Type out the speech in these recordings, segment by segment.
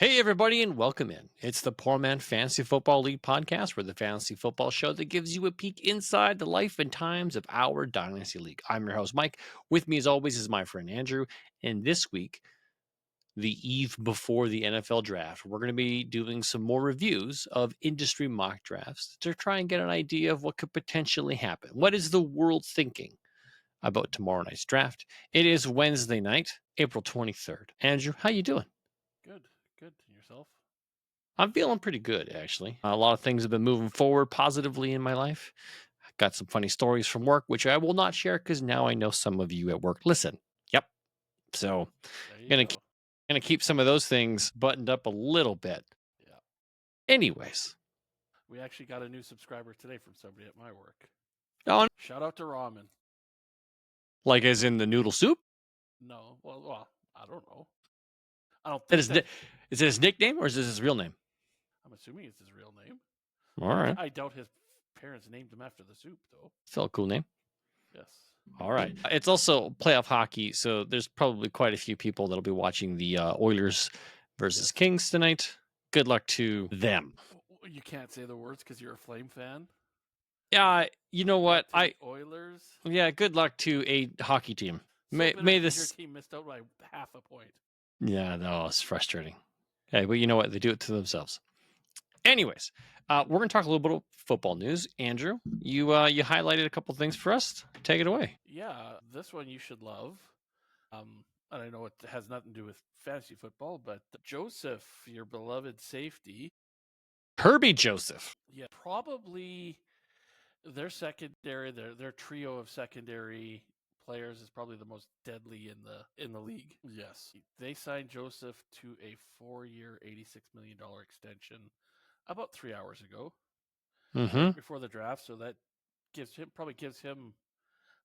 Hey, everybody, and welcome in. It's the Poor Man Fantasy Football League podcast, where the fantasy football show that gives you a peek inside the life and times of our Dynasty League. I'm your host, Mike. With me, as always, is my friend Andrew. And this week, the eve before the NFL draft, we're going to be doing some more reviews of industry mock drafts to try and get an idea of what could potentially happen. What is the world thinking about tomorrow night's draft? It is Wednesday night, April 23rd. Andrew, how you doing? Good. And yourself? I'm feeling pretty good, actually. A lot of things have been moving forward positively in my life. Got some funny stories from work, which I will not share because now I know some of you at work listen. Yep. So There you gonna go. gonna keep some of those things buttoned up a little bit. Yeah. Anyways, We actually got a new subscriber today from somebody at my work. on Shout out to Ramen. like as in the noodle soup. No. Well, I don't know. I don't That think is that. is it his nickname or is this his real name? I'm assuming it's his real name. All right, I doubt his parents named him after the soup, though. still a cool name. Yes. All right. It's also playoff hockey, so there's probably quite a few people that'll be watching the Oilers versus Yes. Kings tonight. Good luck to them. You can't say the words because you're a Flame fan. Yeah, you know what? The Oilers. Good luck to a hockey team. So May your this. team missed out by half a point. Yeah, no, it's frustrating. Okay, but you know what? They do it to themselves. Anyways, we're going to talk a little bit of football news. Andrew, you highlighted a couple things for us. Take it away. Yeah, this one you should love. And I know it has nothing to do with fantasy football, but Joseph, your beloved safety, Herbie Joseph. yeah, probably their secondary, their trio of secondary players is probably the most deadly in the league. Yes, they signed Joseph to a 4-year, $86 million extension about 3 hours ago, Mm-hmm. right before the draft. So that probably gives him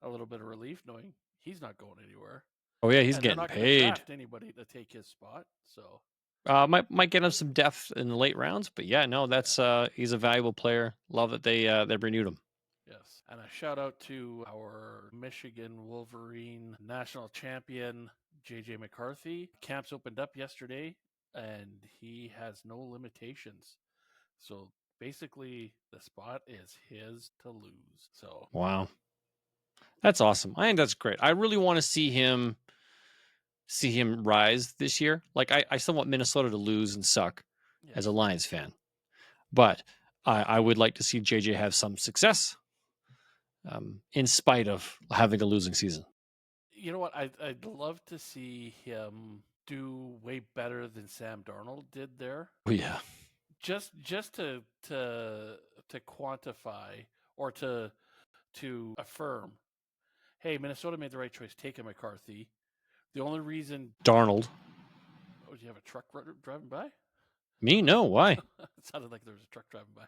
a little bit of relief knowing he's not going anywhere. Oh yeah, he's And they're getting not going to paid. draft anybody to take his spot. So Might get him some depth in the late rounds, but yeah, no, that's he's a valuable player. Love that they renewed him. yes, and a shout out to our Michigan Wolverine national champion JJ McCarthy. Camps opened up yesterday, and he has no limitations. So basically, the spot is his to lose. So Wow, that's awesome. I think that's great. I really want to see him rise this year. Like I still want Minnesota to lose and suck yes. as a Lions fan, but I would like to see JJ have some success, in spite of having a losing season. You know what? I'd love to see him do way better than Sam Darnold did there. Oh, yeah. Just to quantify or to affirm, hey, Minnesota made the right choice taking McCarthy. The only reason Darnold. Oh, do you have a truck driving by? Me? No. Why? It sounded like there was a truck driving by.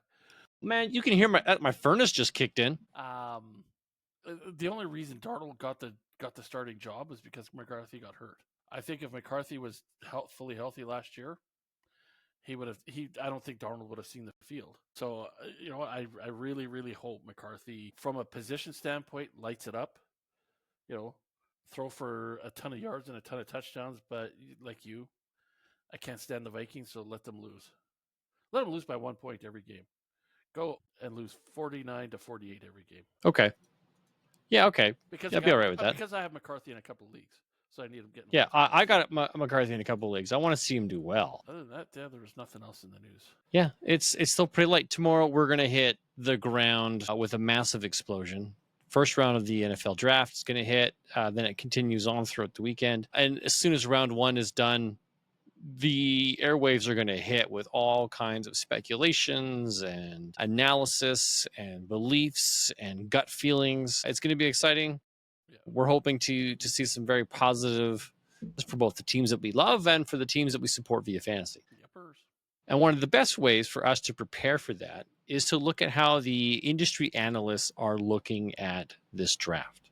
Man, you can hear my furnace just kicked in. The only reason Darnold got the starting job was because McCarthy got hurt. I think if McCarthy was fully healthy last year, he would have. I don't think Darnold would have seen the field. So you know what? I really really hope McCarthy, from a position standpoint, lights it up. You know, throw for a ton of yards and a ton of touchdowns. But like you, I can't stand the Vikings, so let them lose. Let them lose by 1 point every game. Go and lose 49-48 every game. Okay. Yeah. Okay. Because I'll be all right with that. Because I have McCarthy in a couple of leagues, so I need him getting. Yeah, I got McCarthy in a couple of leagues. I want to see him do well. Other than that, there was nothing else in the news. Yeah, it's still pretty light. Tomorrow we're gonna hit the ground with a massive explosion. First round of the NFL draft is gonna hit. Then it continues on throughout the weekend, and as soon as round one is done, the airwaves are going to hit with all kinds of speculations and analysis and beliefs and gut feelings. It's going to be exciting. Yeah. We're hoping to see some very positive for both the teams that we love and for the teams that we support via fantasy. Yepers. And one of the best ways for us to prepare for that is to look at how the industry analysts are looking at this draft.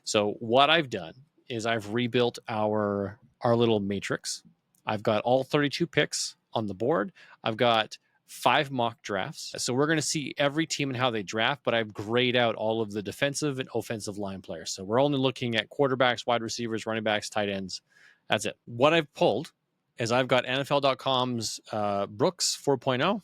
So what I've done is I've rebuilt our little matrix. I've got all 32 picks on the board. I've got 5 mock drafts. So we're going to see every team and how they draft, but I've grayed out all of the defensive and offensive line players. So we're only looking at quarterbacks, wide receivers, running backs, tight ends. That's it. What I've pulled is I've got NFL.com's Brooks 4.0,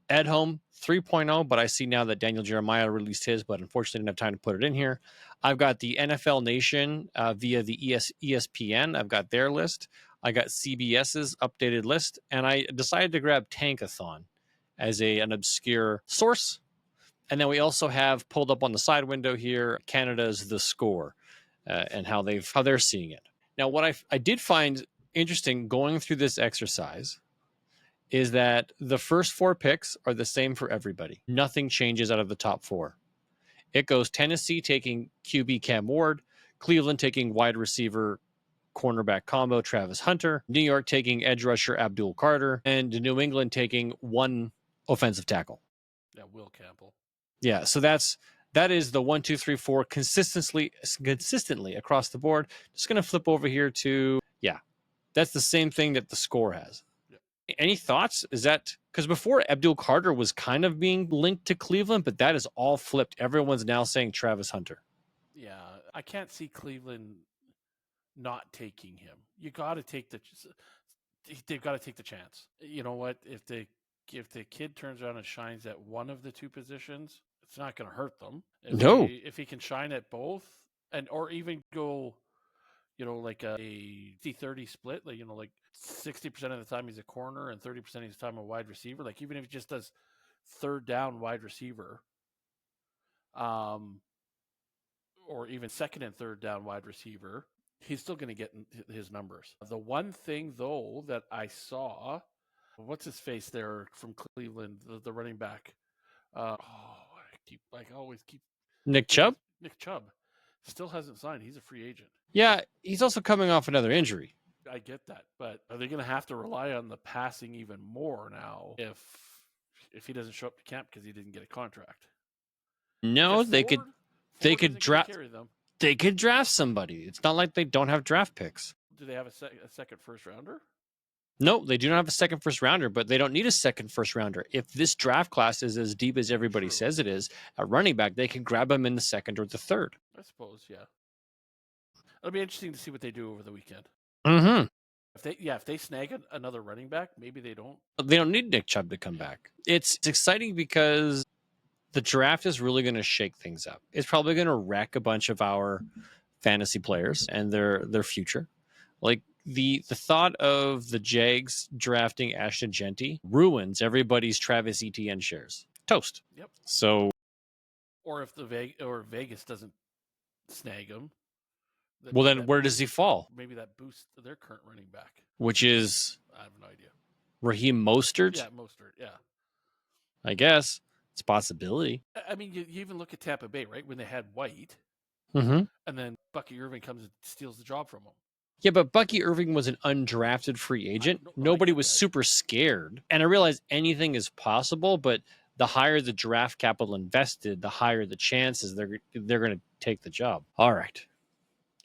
Edholm 3.0, but I see now that Daniel Jeremiah released his, but unfortunately didn't have time to put it in here. I've got the NFL Nation via the ESPN. I've got their list. I got CBS's updated list, and I decided to grab Tankathon as an obscure source. And then we also have pulled up on the side window here Canada's The Score and how they're seeing it. Now, what I did find interesting going through this exercise is that the first 4 picks are the same for everybody. Nothing changes out of the top 4. It goes Tennessee taking QB Cam Ward, Cleveland taking wide receiver cornerback combo Travis Hunter, New York taking edge rusher Abdul Carter, and New England taking 1 offensive tackle. Yeah, Will Campbell. Yeah, so that is the 1, 2, 3, 4 consistently across the board. Just gonna flip over here to that's the same thing that The Score has. Yeah. Any thoughts? Is that because before Abdul Carter was kind of being linked to Cleveland, but that is all flipped. Everyone's now saying Travis Hunter. Yeah, I can't see Cleveland not taking him. You got to take they've got to take the chance. You know what? If the kid turns around and shines at one of the 2 positions, it's not going to hurt them. If he can shine at both, or even go, like a 60-30 split, like 60% of the time he's a corner and 30% of his time a wide receiver. Like even if he just does third down wide receiver, or even second and third down wide receiver, he's still going to get his numbers. The one thing though that I saw, what's his face there from Cleveland, the running back. I always keep Nick Chubb? Nick Chubb still hasn't signed. He's a free agent. Yeah, he's also coming off another injury. I get that, but are they going to have to rely on the passing even more now if he doesn't show up to camp because he didn't get a contract? No, they could draft carry them. They could draft somebody. It's not like they don't have draft picks. Do they have a second first rounder? No, they do not have a second first rounder, but they don't need a second first rounder. If this draft class is as deep as everybody says it is, at running back, they can grab him in the second or the third. I suppose, yeah. It'll be interesting to see what they do over the weekend. Mm-hmm. If they snag another running back, maybe they don't. They don't need Nick Chubb to come back. It's exciting because the draft is really going to shake things up. It's probably going to wreck a bunch of our fantasy players and their future. Like the thought of the Jags drafting Ashton Genty ruins everybody's Travis Etienne shares. Toast. Yep. So, or if Vegas doesn't snag him, well, then where does he fall? Maybe that boosts their current running back, which is I have no idea. Raheem Mostert. Yeah, Mostert. Yeah, I guess it's a possibility. I mean, you even look at Tampa Bay, right? When they had White, and then Bucky Irving comes and steals the job from him. Yeah, but Bucky Irving was an undrafted free agent. Nobody was super scared. And I realize anything is possible, but the higher the draft capital invested, the higher the chances they're going to take the job. All right.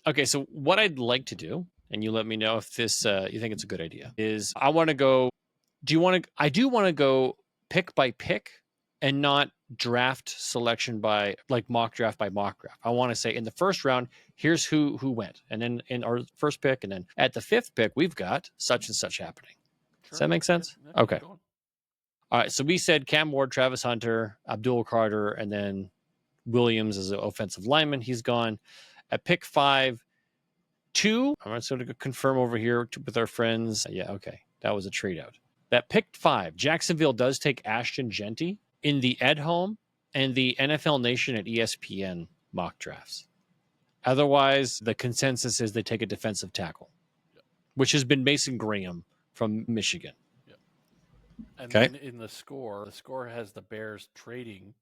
Okay, so what I'd like to do, and you let me know if this you think it's a good idea, is I want to go. I do want to go pick by pick and not draft selection by like mock draft by mock draft. I want to say in the first round, here's who went, and then in our first pick, and then at the 5th pick, we've got such and such happening. Sure. Does that make sense? Yeah, okay. All right. So we said Cam Ward, Travis Hunter, Abdul Carter, and then Williams as an offensive lineman. He's gone. At pick 5, 2. I'm just going to confirm over here with our friends. Yeah. Okay. That was a trade out. That pick 5, Jacksonville does take Ashton Genty in the Edholm and the NFL Nation at ESPN mock drafts. Otherwise, the consensus is they take a defensive tackle, which has been Mason Graham from Michigan. Yep. And then in the score has the Bears trading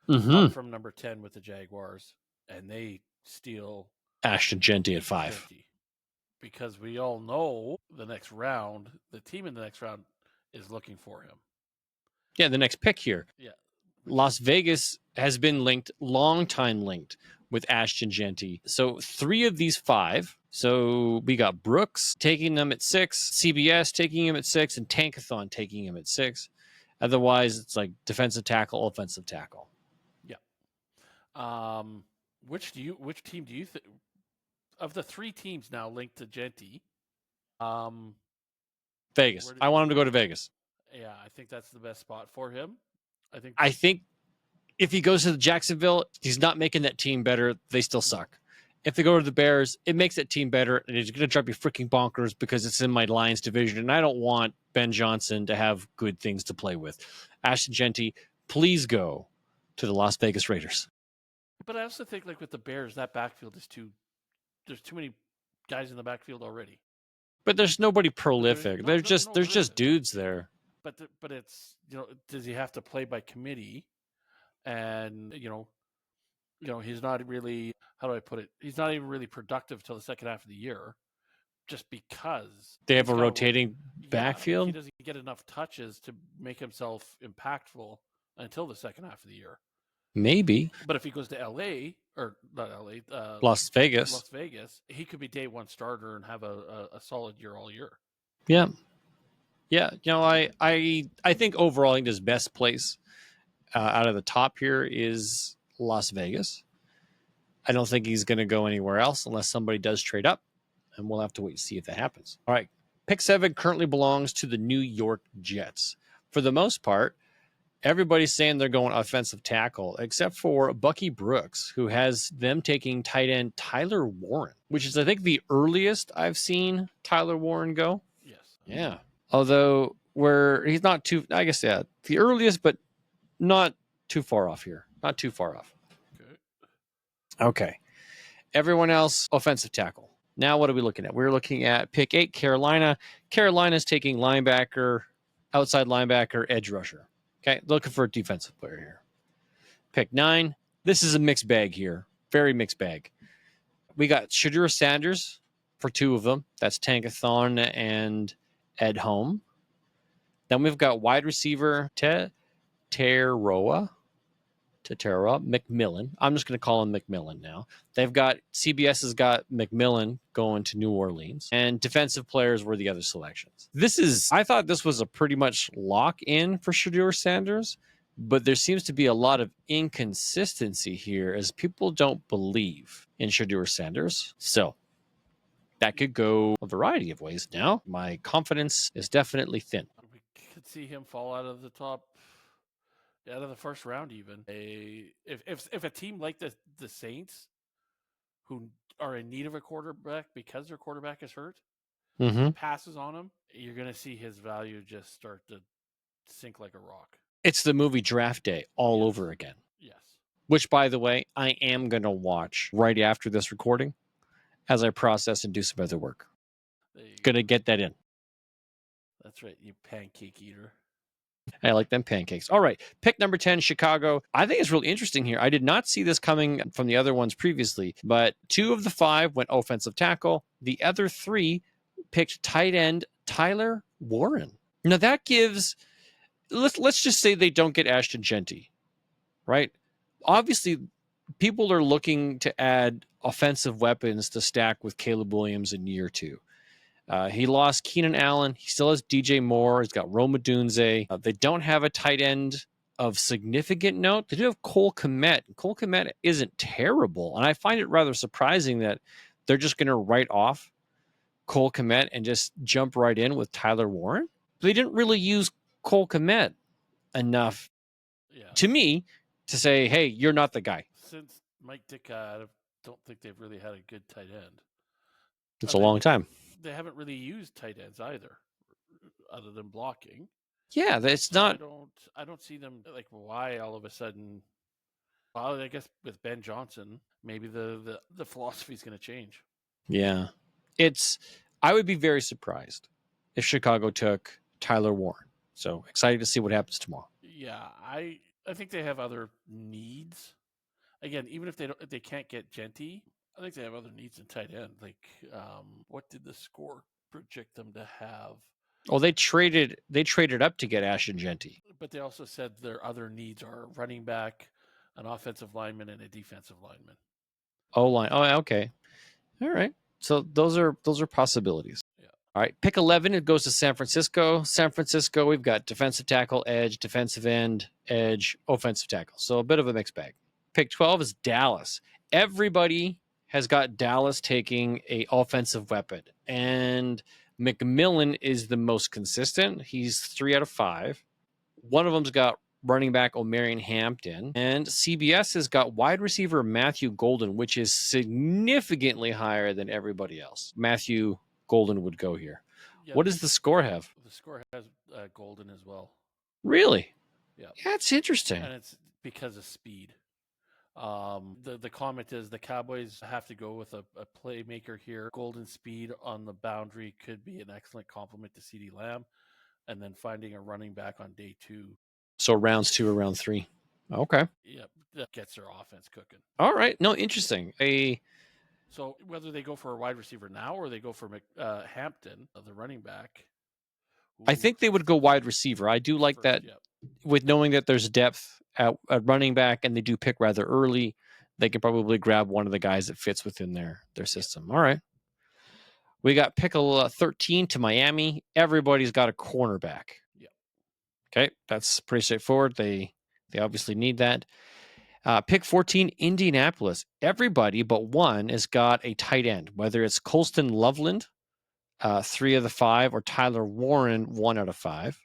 up from number 10 with the Jaguars, and they steal Ashton Genty at 5. Because we all know the team in the next round is looking for him. Yeah, the next pick here. Yeah. Las Vegas has been long time linked with Ashton Genty. So 3 of these 5. So we got Brooks taking them at 6, CBS taking him at 6, and Tankathon taking him at 6. Otherwise, it's like defensive tackle, offensive tackle. Yeah. Which team do you think of the 3 teams now linked to Genty? Vegas. I want him to go to Vegas. Yeah, I think that's the best spot for him. I think if he goes to Jacksonville, he's not making that team better. They still suck. If they go to the Bears, it makes that team better, and it's going to drive you freaking bonkers because it's in my Lions division, and I don't want Ben Johnson to have good things to play with. Ashton Genty, please go to the Las Vegas Raiders. But I also think, like with the Bears, that backfield is there's too many guys in the backfield already. But there's nobody prolific. There's just dudes there. But it's, does he have to play by committee? And he's not really, how do I put it? He's not even really productive till the second half of the year, just because they have a rotating backfield. He doesn't get enough touches to make himself impactful until the second half of the year. Maybe. But if he goes to LA, or not LA, Las Vegas, he could be day one starter and have a solid year all year. Yeah. Yeah. I think overall, I think his best place out of the top here is Las Vegas. I don't think he's going to go anywhere else unless somebody does trade up, and we'll have to wait and see if that happens. All right. Pick 7 currently belongs to the New York Jets. For the most part, everybody's saying they're going offensive tackle, except for Bucky Brooks, who has them taking tight end Tyler Warren, which is, I think, the earliest I've seen Tyler Warren go. Yes. Yeah. Although he's not too, I guess, yeah, the earliest, but not too far off here. Not too far off. Okay. Everyone else, offensive tackle. Now, what are we looking at? We're looking at pick 8, Carolina. Carolina's taking linebacker, outside linebacker, edge rusher. Okay, looking for a defensive player here. Pick 9. This is a mixed bag here. Very mixed bag. We got Shadur Sanders for 2 of them. That's Tankathon and Ed Home. Then we've got wide receiver Teteroa McMillan. I'm just going to call him McMillan now. CBS has got McMillan going to New Orleans, and defensive players were the other selections. I thought this was a pretty much lock in for Shadur Sanders, but there seems to be a lot of inconsistency here as people don't believe in Shadur Sanders. So that could go a variety of ways now. My confidence is definitely thin. We could see him fall out of the first round even. If a team like the Saints, who are in need of a quarterback because their quarterback is hurt, passes on him, you're going to see his value just start to sink like a rock. It's the movie Draft Day all over again. Yes. Which, by the way, I am going to watch right after this recording as I process and do some other work. Going to get that in. That's right, you pancake eater. I like them pancakes. All right. Pick number 10, Chicago. I think it's really interesting here. I did not see this coming from the other ones previously, but 2 of the 5 went offensive tackle. The other 3 picked tight end Tyler Warren. Now that gives, let's just say they don't get Ashton Genty, right? Obviously, people are looking to add offensive weapons to stack with Caleb Williams in year 2. He lost Keenan Allen. He still has DJ Moore. He's got Rome Odunze. They don't have a tight end of significant note. They do have Cole Kmet. Cole Kmet isn't terrible. And I find it rather surprising that they're just going to write off Cole Kmet and just jump right in with Tyler Warren. They didn't really use Cole Kmet enough to me to say, hey, you're not the guy. Since Mike Ditka, I don't think they've really had a good tight end. It's a long time. They haven't really used tight ends either, other than blocking. Yeah, that's not. I don't see them like why all of a sudden. Well, I guess with Ben Johnson, maybe the philosophy is going to change. Yeah, I would be very surprised if Chicago took Tyler Warren. So excited to see what happens tomorrow. Yeah, I think they have other needs. Again, even if they can't get Genty, I think they have other needs in tight end. Like, what did the score project them to have? Oh, they traded up to get Ashton Genty. But they also said their other needs are running back, an offensive lineman, and a defensive lineman. O-line. Oh, okay. All right. So those are possibilities. Yeah. All right. Pick 11. It goes to San Francisco. San Francisco, we've got defensive tackle, edge, defensive end, edge, offensive tackle. So a bit of a mixed bag. Pick 12 is Dallas. Everybody has got Dallas taking a offensive weapon. And McMillan is the most consistent. He's 3 out of 5. One of them's got running back Omarion Hampton, and CBS has got wide receiver Matthew Golden, which is significantly higher than everybody else. Matthew Golden would go here. Yeah, What does the score have? the score has Golden as well. Really? Yeah, That's interesting. and it's because of speed. The comment is the Cowboys have to go with a playmaker here. Golden speed on the boundary could be an excellent complement to CeeDee Lamb, and then finding a running back on day 2. So rounds 2 or round 3. Okay. Yep, that gets their offense cooking. All right. No, interesting. So whether they go for a wide receiver now or they go for Hampton, the running back, I think they would go wide receiver. I do like first, that. Yep. With knowing that there's depth at running back and they do pick rather early, they can probably grab one of the guys that fits within their system. All right. We got pick 13 to Miami. Everybody's got a cornerback. Yep. Okay, that's pretty straightforward. They obviously need that. Pick 14, Indianapolis. Everybody but one has got a tight end, whether it's Colston Loveland, 3 of the 5, or Tyler Warren, 1 out of 5.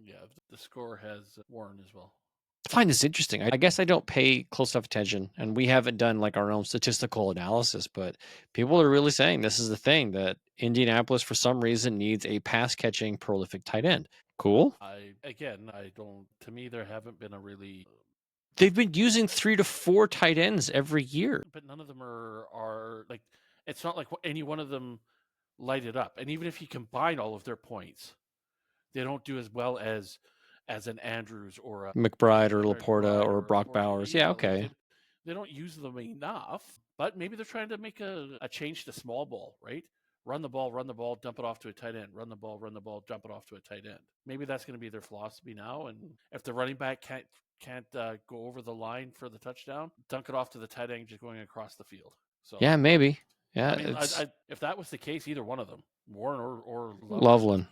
Yeah, the score has Warren as well. I find this interesting. I guess I don't pay close enough attention, and we haven't done like our own statistical analysis, but people are really saying this is the thing, that Indianapolis, for some reason, needs a pass-catching, prolific tight end. Cool. I don't. To me, there haven't been a really. They've been using 3 to 4 tight ends every year, but none of them are like. It's not like any one of them light it up, and even if you combine all of their points, they don't do as well as an Andrews or a McBride or Laporta or Brock Bowers. Yeah, okay. They don't use them enough, but maybe they're trying to make a change to small ball, right? Run the ball, dump it off to a tight end. Run the ball, dump it off to a tight end. Maybe that's going to be their philosophy now. And if the running back can't go over the line for the touchdown, dunk it off to the tight end, just going across the field. So yeah, maybe. Yeah, I mean, if that was the case, either one of them, Warren or Loveland.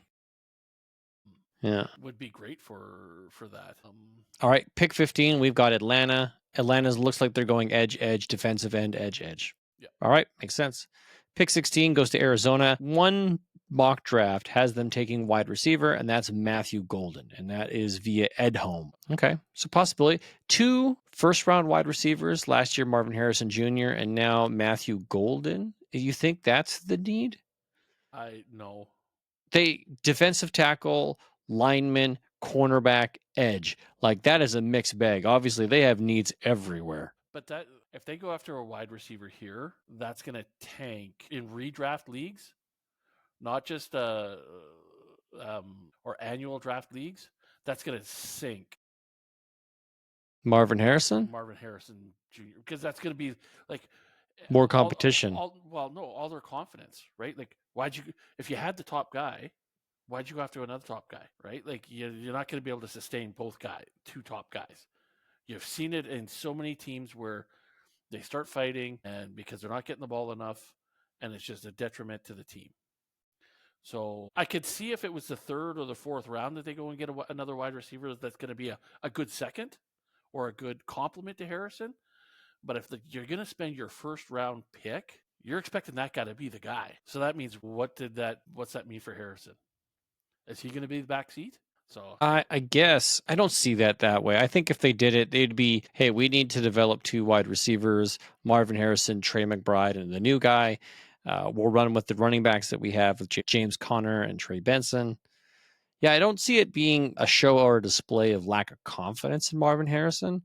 Yeah, would be great for that. All right, pick 15. We've got Atlanta. Atlanta looks like they're going edge, defensive end, edge. Yeah. All right, makes sense. Pick 16 goes to Arizona. One mock draft has them taking wide receiver, and that's Matthew Golden, and that is via Edholm. Okay, so possibility. 2 first-round wide receivers last year, Marvin Harrison Jr., and now Matthew Golden. You think that's the need? No. They defensive tackle, lineman, cornerback, edge. Like, that is a mixed bag. Obviously, they have needs everywhere. But that if they go after a wide receiver here, that's going to tank in redraft leagues, not just or annual draft leagues. That's going to sink Marvin Harrison Jr. because that's going to be like more competition. All their confidence, right? Like, if you had the top guy, why'd you go after another top guy, right? Like, you're not going to be able to sustain two top guys. You've seen it in so many teams where they start fighting, and because they're not getting the ball enough, and it's just a detriment to the team. So I could see if it was the 3rd or the 4th round that they go and get another wide receiver that's going to be a good second or a good complement to Harrison. But if you're going to spend your first round pick, you're expecting that guy to be the guy. So that means what's that mean for Harrison? Is he going to be the back seat? So I guess I don't see that way. I think if they did it, they'd be, hey, we need to develop 2 wide receivers, Marvin Harrison, Trey McBride, and the new guy. We'll run with the running backs that we have with James Conner and Trey Benson. Yeah, I don't see it being a show or a display of lack of confidence in Marvin Harrison.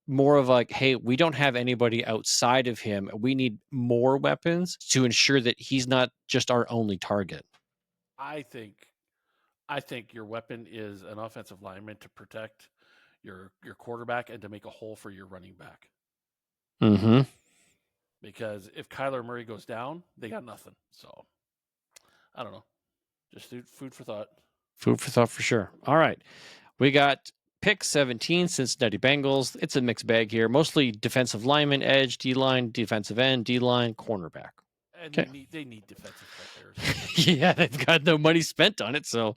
More of like, hey, we don't have anybody outside of him. We need more weapons to ensure that he's not just our only target. I think your weapon is an offensive lineman to protect your quarterback and to make a hole for your running back. Mm-hmm. Because if Kyler Murray goes down, they got nothing. So I don't know. Just food for thought. Food for thought for sure. All right. We got pick 17, Cincinnati Bengals. It's a mixed bag here. Mostly defensive lineman, edge, D-line, defensive end, D-line, cornerback. And they need defensive players. Yeah, they've got no money spent on it, so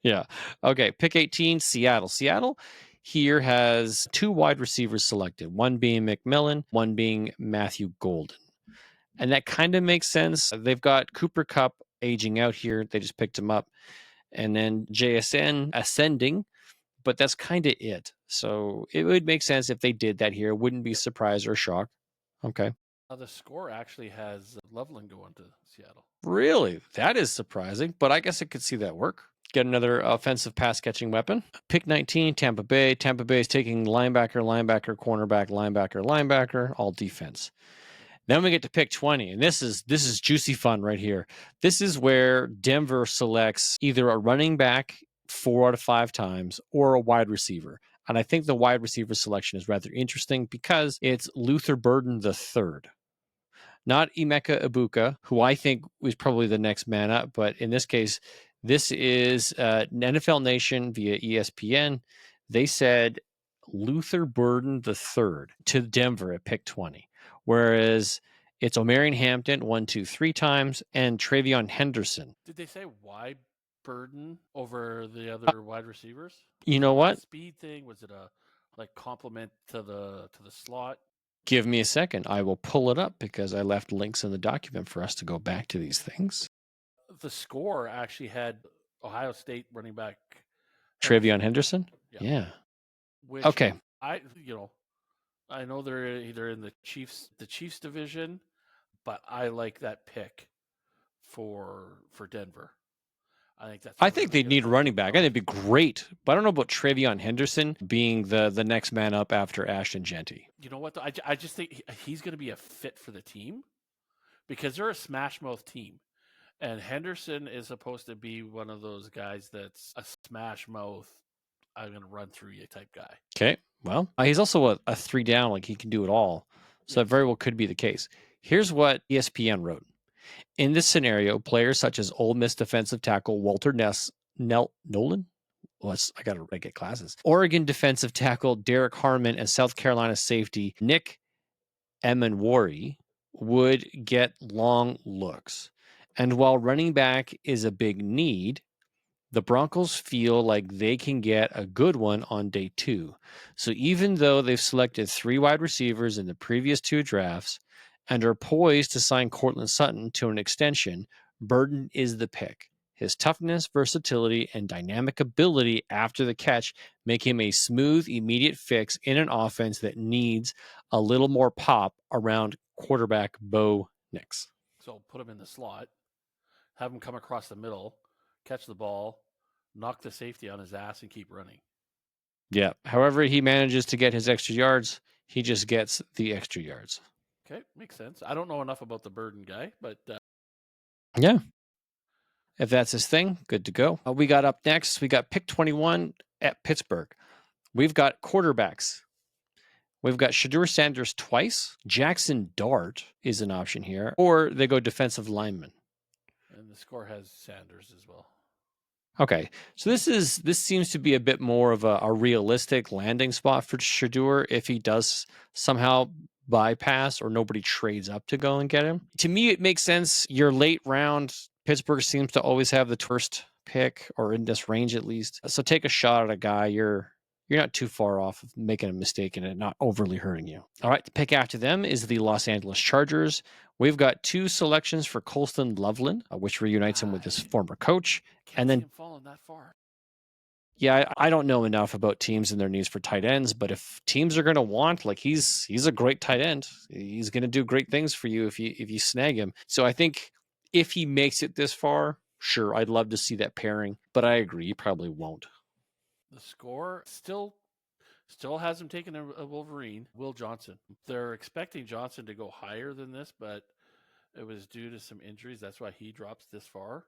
yeah. Okay, pick 18, Seattle. Seattle here has 2 wide receivers selected, one being McMillan, one being Matthew Golden. And that kind of makes sense. They've got Cooper Kupp aging out here. They just picked him up. And then JSN ascending, but that's kind of it. So it would make sense if they did that here. Wouldn't be surprised or shocked. Okay. The score actually has Loveland going to Seattle. Really? That is surprising, but I guess I could see that work. Get another offensive pass catching weapon. Pick 19, Tampa Bay. Tampa Bay is taking linebacker, cornerback, linebacker, all defense. Then we get to pick 20, and this is juicy fun right here. This is where Denver selects either a running back 4 out of 5 times or a wide receiver. And I think the wide receiver selection is rather interesting because it's Luther Burden III. Not Emeka Ibuka, who I think was probably the next man up, but in this case, this is NFL Nation via ESPN. They said Luther Burden III to Denver at pick 20, whereas it's Omarion Hampton 1, 2, 3 times and Travion Henderson. Did they say why Burden over the other wide receivers? You Was know it like what? a speed thing? Was it a like compliment to the slot? Give me a second. I will pull it up because I left links in the document for us to go back to these things. The score actually had Ohio State running back Travion Henderson? Yeah. Which okay. I know they're either in the Chiefs division, but I like that pick for Denver. I think they'd need a running back. I think it'd be great. But I don't know about Travion Henderson being the next man up after Ashton Genty. You know what? Though? I just think he's going to be a fit for the team because they're a smash mouth team. And Henderson is supposed to be one of those guys that's a smash mouth, I'm going to run through you type guy. Okay. Well, he's also a 3 down. Like he can do it all. So that very well could be the case. Here's what ESPN wrote. In this scenario, players such as Ole Miss defensive tackle Walter Nolan? I got to get classes. Oregon defensive tackle Derek Harmon and South Carolina safety Nick Emanwari would get long looks. And while running back is a big need, the Broncos feel like they can get a good one on day 2. So even though they've selected 3 wide receivers in the previous 2 drafts and are poised to sign Cortland Sutton to an extension, Burden is the pick. His toughness, versatility, and dynamic ability after the catch make him a smooth, immediate fix in an offense that needs a little more pop around quarterback Bo Nix. So put him in the slot, have him come across the middle, catch the ball, knock the safety on his ass, and keep running. Yeah. However he manages to get his extra yards, he just gets the extra yards. Okay, makes sense. I don't know enough about the Burden guy, but yeah. If that's his thing, good to go. We got up next. We got pick 21 at Pittsburgh. We've got quarterbacks. We've got Shadur Sanders twice. Jackson Dart is an option here, or they go defensive lineman. And the score has Sanders as well. Okay, so this seems to be a bit more of a realistic landing spot for Shadur if he does somehow bypass or nobody trades up to go and get him. To me, it makes sense. Your late round, Pittsburgh seems to always have the first pick, or in this range at least. So take a shot at a guy. You're not too far off of making a mistake and it not overly hurting you. All right, the pick after them is the Los Angeles Chargers. We've got 2 selections for Colston Loveland, which reunites him with his former coach. Can't see him falling that far. Yeah, I don't know enough about teams and their needs for tight ends, but if teams are going to want, like he's a great tight end, he's going to do great things for you if you snag him. So I think if he makes it this far, sure, I'd love to see that pairing, but I agree, he probably won't. The score still has him taking a Wolverine, Will Johnson. They're expecting Johnson to go higher than this, but it was due to some injuries. That's why he drops this far.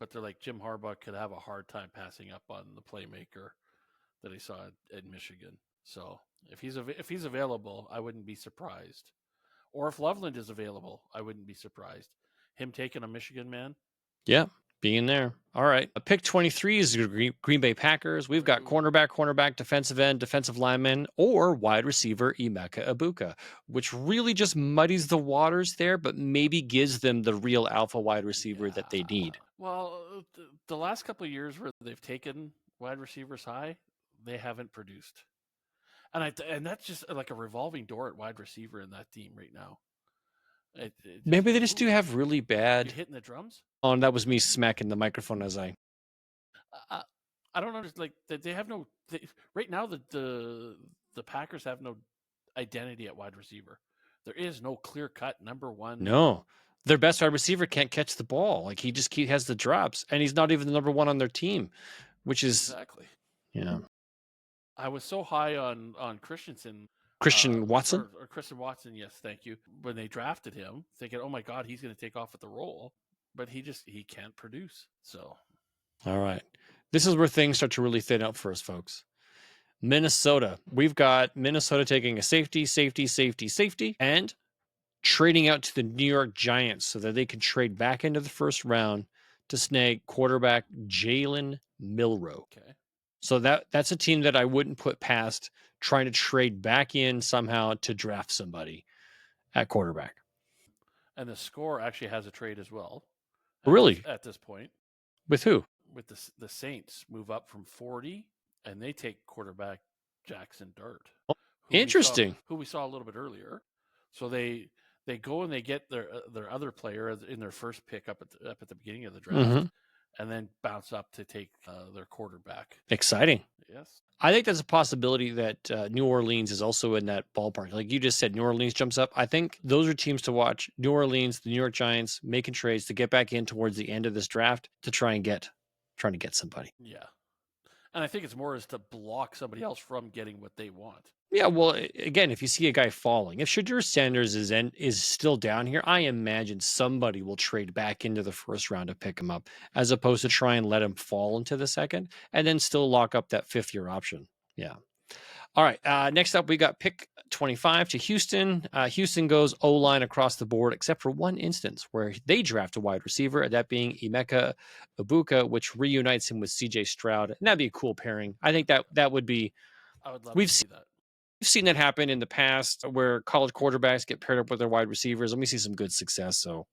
But they're like, Jim Harbaugh could have a hard time passing up on the playmaker that he saw at Michigan. So if he's available, I wouldn't be surprised. Or if Loveland is available, I wouldn't be surprised. Him taking a Michigan man. Yeah, being there. All right. Pick 23 is the Green Bay Packers. We've got cornerback, defensive end, defensive lineman, or wide receiver Emeka Ibuka, which really just muddies the waters there, but maybe gives them the real alpha wide receiver that they need. Well, the last couple of years where they've taken wide receivers high, they haven't produced. And that's just like a revolving door at wide receiver in that team right now. Maybe they just do have really You bad. hitting the drums? Oh, that was me smacking the microphone as I. I don't understand. Like they have no. Right now, the Packers have no identity at wide receiver. There is no clear cut number one. No, their best wide receiver can't catch the ball. Like he just has the drops, and he's not even the number one on their team, which is Exactly. yeah. I was so high on Christensen, Christian Watson. or Christian Watson. Yes, thank you. When they drafted him, thinking, oh my God, he's going to take off at the role, but he can't produce. So All right, this is where things start to really thin out for us, folks. Minnesota. We've got Minnesota taking a safety, and trading out to the New York Giants so that they can trade back into the first round to snag quarterback Jalen Milroe. okay. So that's a team that I wouldn't put past trying to trade back in somehow to draft somebody at quarterback. And the score actually has a trade as well. Really? At this point, With who? with the Saints move up from 40, and they take quarterback Jackson Dart, Interesting. who we saw a little bit earlier. So they go and they get their other player in their first pick up at the beginning of the draft, and then bounce up to take their quarterback. Exciting. Yes. I think there's a possibility that New Orleans is also in that ballpark. Like you just said, New Orleans jumps up. I think those are teams to watch. New Orleans, the New York Giants making trades to get back in towards the end of this draft to trying to get somebody. Yeah. And I think it's more as to block somebody else from getting what they want. Yeah, well, again, if you see a guy falling, if Shadur Sanders is still down here, I imagine somebody will trade back into the first round to pick him up, as opposed to try and let him fall into the second and then still lock up that fifth-year option. Yeah. All right. Next up, we got pick 25 to Houston. Houston goes O-line across the board, except for one instance where they draft a wide receiver, that being Emeka Ibuka, which reunites him with CJ Stroud. And that'd be a cool pairing. I think that would be. I would love to see that. We've seen that happen in the past where college quarterbacks get paired up with their wide receivers, and we see some good success. So,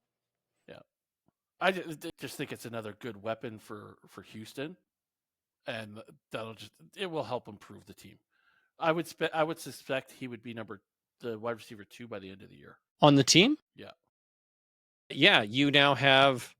yeah, I just think it's another good weapon for Houston, and it will help improve the team. I would suspect he would be the wide receiver 2 by the end of the year on the team. Yeah, you now have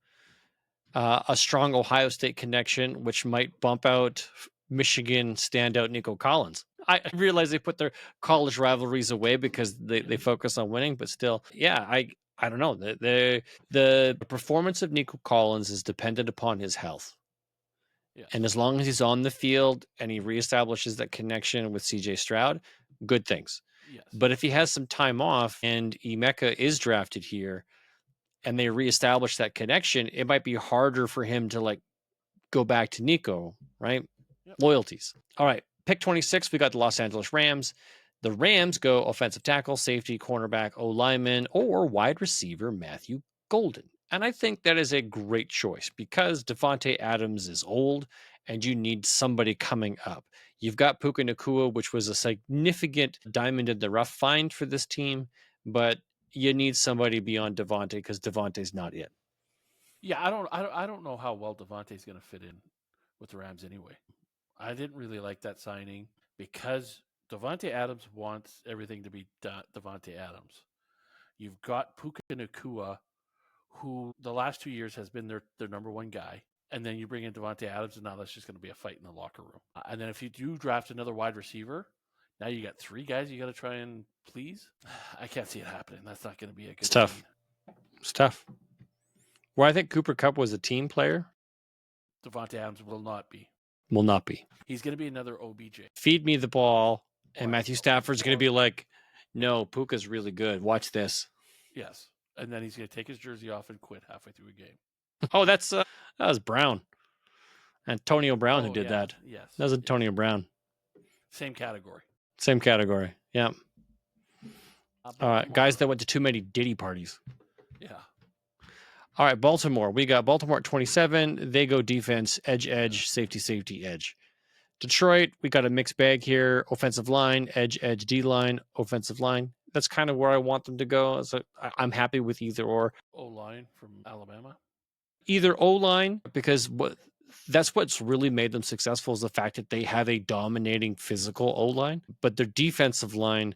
a strong Ohio State connection, which might bump out Michigan standout Nico Collins. I realize they put their college rivalries away because they focus on winning, but still, yeah, I don't know. The performance of Nico Collins is dependent upon his health. yes. And as long as he's on the field and he reestablishes that connection with CJ Stroud, good things. Yes. But if he has some time off and Emeka is drafted here and they reestablish that connection, it might be harder for him to go back to Nico, right? Yep. Loyalties. All right. Pick 26, we got the Los Angeles Rams. The Rams go offensive tackle, safety, cornerback, O-lineman, or wide receiver Matthew Golden. And I think that is a great choice because Devontae Adams is old and you need somebody coming up. You've got Puka Nacua, which was a significant diamond in the rough find for this team, but you need somebody beyond Devontae because Devontae's not it. Yeah, I don't know how well Devontae's going to fit in with the Rams anyway. I didn't really like that signing because Devontae Adams wants everything to be Devontae Adams. You've got Puka Nacua, who the last 2 years has been their number one guy. And then you bring in Devontae Adams, and now that's just going to be a fight in the locker room. And then if you do draft another wide receiver, now you got 3 guys you got to try and please. I can't see it happening. That's not going to be a good. It's tough. It's tough. Where I think Cooper Kupp was a team player, Devontae Adams will not be. Will not be. He's going to be another OBJ. Feed me the ball, and Matthew Stafford's going to be like, no, Puka's really good. Watch this. Yes. And then he's going to take his jersey off and quit halfway through a game. Oh, that was Brown. Antonio Brown who did that. Yes. That was Antonio Brown. Same category. Yeah. All right. Guys that went to too many Diddy parties. Yeah. All right. Baltimore. We got Baltimore at 27. They go defense, edge, safety, edge. Detroit, we got a mixed bag here. Offensive line, edge, D-line, offensive line. That's kind of where I want them to go. So I'm happy with either or. O-line from Alabama. Either O-line, because that's what's really made them successful is the fact that they have a dominating physical O-line, but their defensive line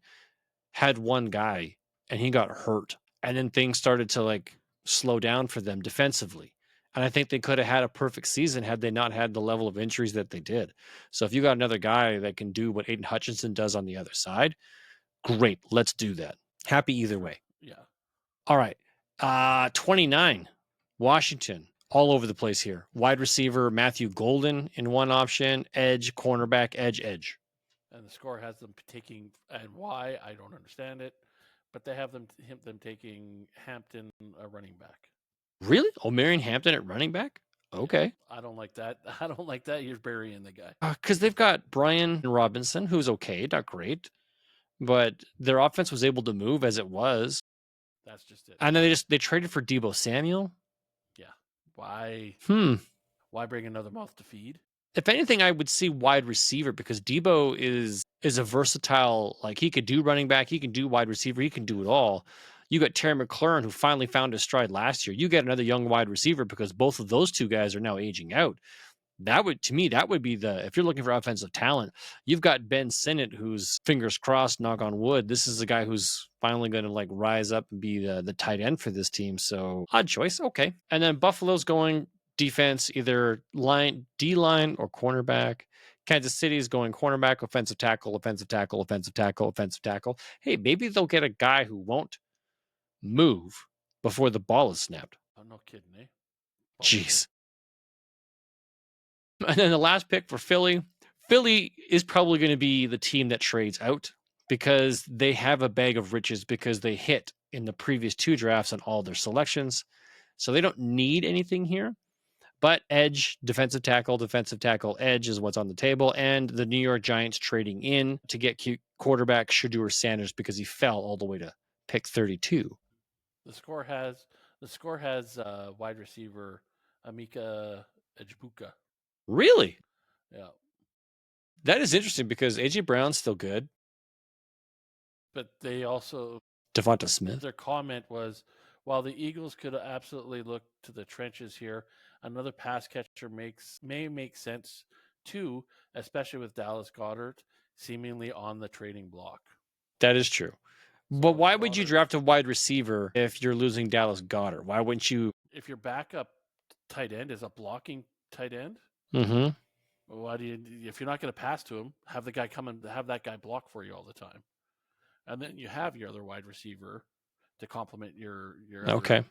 had one guy and he got hurt and then things started to like slow down for them defensively. And I think they could have had a perfect season had they not had the level of injuries that they did. So if you got another guy that can do what Aiden Hutchinson does on the other side, great. Let's do that. Happy either way. Yeah. All right. 29, Washington, all over the place here. Wide receiver Matthew Golden in one option, edge, cornerback, edge, edge. And the score has them taking, and why I don't understand it, but they have them taking Hampton, a running back. Really? Oh, Marion Hampton at running back? Okay. Yeah, I don't like that. I don't like that. You're burying the guy. Because they've got Brian Robinson, who's okay, not great, but their offense was able to move as it was. That's just it. And then they traded for Debo Samuel. Yeah. Why? Hmm. Why bring another mouth to feed? If anything, I would see wide receiver because Debo is a versatile. Like he could do running back, he can do wide receiver, he can do it all. You got Terry McLaurin, who finally found his stride last year. You get another young wide receiver because both of those two guys are now aging out. That would, to me, that would be the, if you're looking for offensive talent, you've got Ben Sinnott, who's fingers crossed, knock on wood. This is a guy who's finally going to like rise up and be the tight end for this team. So odd choice. Okay. And then Buffalo's going defense, either line, D line or cornerback. Kansas City's going cornerback, offensive tackle, offensive tackle, offensive tackle, offensive tackle. Hey, maybe they'll get a guy who won't move before the ball is snapped. Oh, no kidding, eh? Jeez. And then the last pick for Philly. Philly is probably going to be the team that trades out because they have a bag of riches because they hit in the previous two drafts on all their selections. So they don't need anything here. But edge, defensive tackle, edge is what's on the table. And the New York Giants trading in to get quarterback Shedeur Sanders because he fell all the way to pick 32. The score has wide receiver Amika Ejbuka. Really? Yeah. That is interesting because A.J. Brown's still good. But they also, Devonta Smith. their comment was, while the Eagles could absolutely look to the trenches here, another pass catcher may make sense too, especially with Dallas Goedert seemingly on the trading block. That is true. But why would you draft a wide receiver if you're losing Dallas Goedert? Why wouldn't you? If your backup tight end is a blocking tight end, Mm-hmm. why do you? If you're not going to pass to him, have the guy come and have that guy block for you all the time, and then you have your other wide receiver to complement your Okay.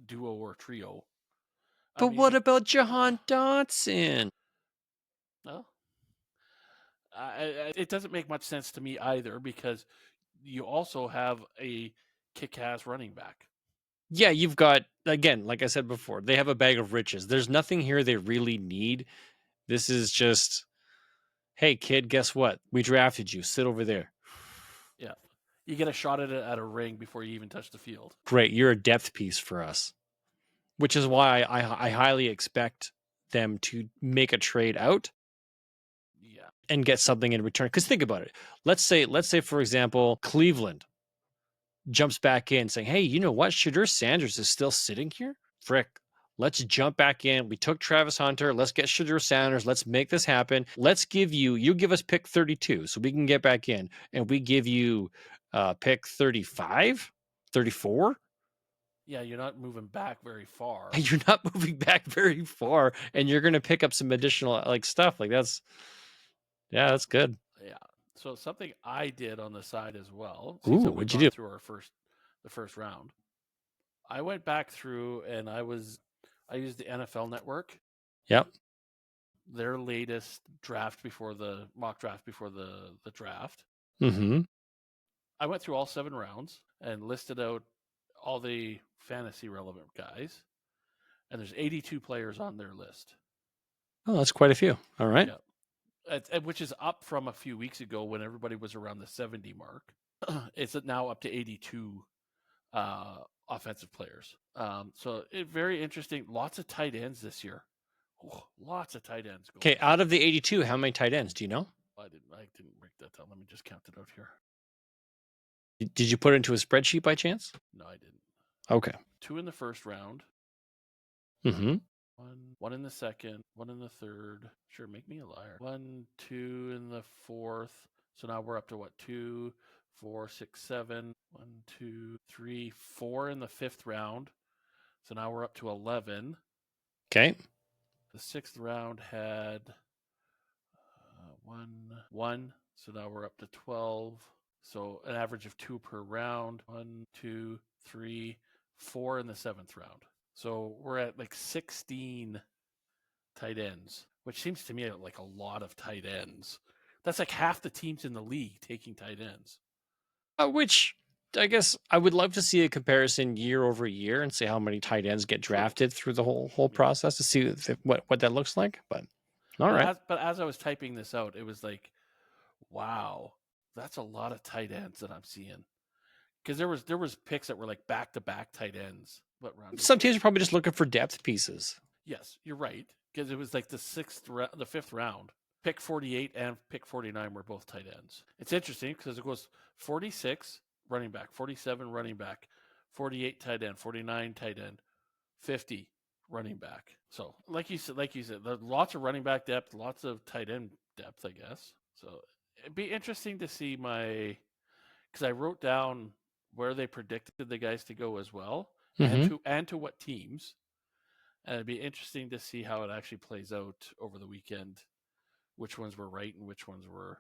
duo or trio. But what about Jahan Dotson? Well, it doesn't make much sense to me either because you also have a kick-ass running back. Yeah, you've got, again, like I said before, they have a bag of riches. There's nothing here they really need. This is just, hey, kid, guess what? We drafted you. Sit over there. Yeah. You get a shot at a ring before you even touch the field. Great. You're a depth piece for us, which is why I highly expect them to make a trade out. Yeah. And get something in return. Because think about it. Let's say, for example, Cleveland jumps back in saying, hey, you know what? Shedeur Sanders is still sitting here. Frick. Let's jump back in. We took Travis Hunter. Let's get Shedeur Sanders. Let's make this happen. Let's give you give us pick 32 so we can get back in. And we give you pick 35, 34. Yeah, you're not moving back very far. You're not moving back very far. And you're going to pick up some additional like stuff. Like that's good. Yeah. So something I did on the side as well. Ooh, what'd you do? Through the first round. I went back through and I used the NFL Network. Yep. Their latest draft before the mock draft before the draft. Mm-hmm. I went through all 7 rounds and listed out all the fantasy relevant guys. And there's 82 players on their list. Oh, that's quite a few. All right. Yeah. Which is up from a few weeks ago when everybody was around the 70 mark. It's now up to 82 offensive players. So very interesting. Lots of tight ends this year. Oh, lots of tight ends. Okay, out of the 82, how many tight ends do you know? I didn't break that down. Let me just count it out here. Did you put it into a spreadsheet by chance? No, I didn't. Okay. 2 in the first round. Mm-hmm. One in the second. 1 in the third. Sure, make me a liar. 1, 2 in the fourth. So now we're up to what? 2, 4, 6, 7. 1, 2, 3, 4 in the 5th round. So now we're up to 11. Okay. The 6th round had 1. So now we're up to 12. So an average of 2 per round. 1, 2, 3, 4 in the 7th round. So we're at like 16 tight ends, which seems to me like a lot of tight ends. That's like half the teams in the league taking tight ends. Which I guess I would love to see a comparison year over year and see how many tight ends get drafted through the whole process to see what that looks like. But all right. But as I was typing this out, it was like, wow, that's a lot of tight ends that I'm seeing. Because there was picks that were like back to back tight ends. What round? Some teams are probably just looking for depth pieces. Yes, you're right. Because it was like the 5th round. Pick 48 and pick 49 were both tight ends. It's interesting because it goes 46 running back, 47 running back, 48 tight end, 49 tight end, 50 running back. So like you said, there's lots of running back depth, lots of tight end depth, I guess. So it'd be interesting to see because I wrote down where they predicted the guys to go as well, and to what teams. And it'd be interesting to see how it actually plays out over the weekend, which ones were right and which ones were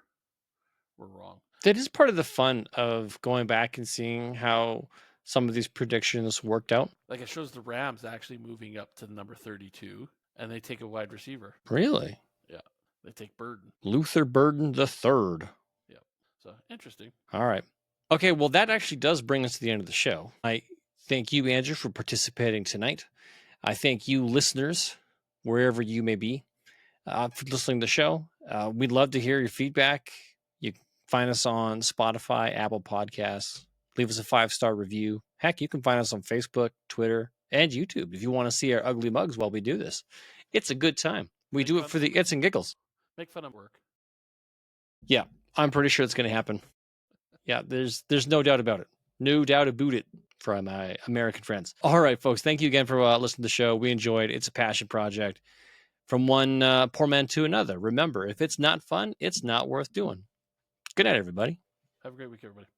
wrong. That is part of the fun of going back and seeing how some of these predictions worked out. Like it shows the Rams actually moving up to number 32, and they take a wide receiver. Really? Yeah, they take Burden. Luther Burden the third. Yeah, so interesting. All right. Okay, well, that actually does bring us to the end of the show. I thank you, Andrew, for participating tonight. I thank you, listeners, wherever you may be, for listening to the show. We'd love to hear your feedback. You can find us on Spotify, Apple Podcasts. Leave us a 5-star review. Heck, you can find us on Facebook, Twitter, and YouTube if you want to see our ugly mugs while we do this. It's a good time. We do it for the its and giggles. Make fun of work. Yeah, I'm pretty sure it's going to happen. Yeah, there's no doubt about it. No doubt about it from my American friends. All right, folks. Thank you again for listening to the show. We enjoyed it. It's a passion project. From one poor man to another. Remember, if it's not fun, it's not worth doing. Good night, everybody. Have a great week, everybody.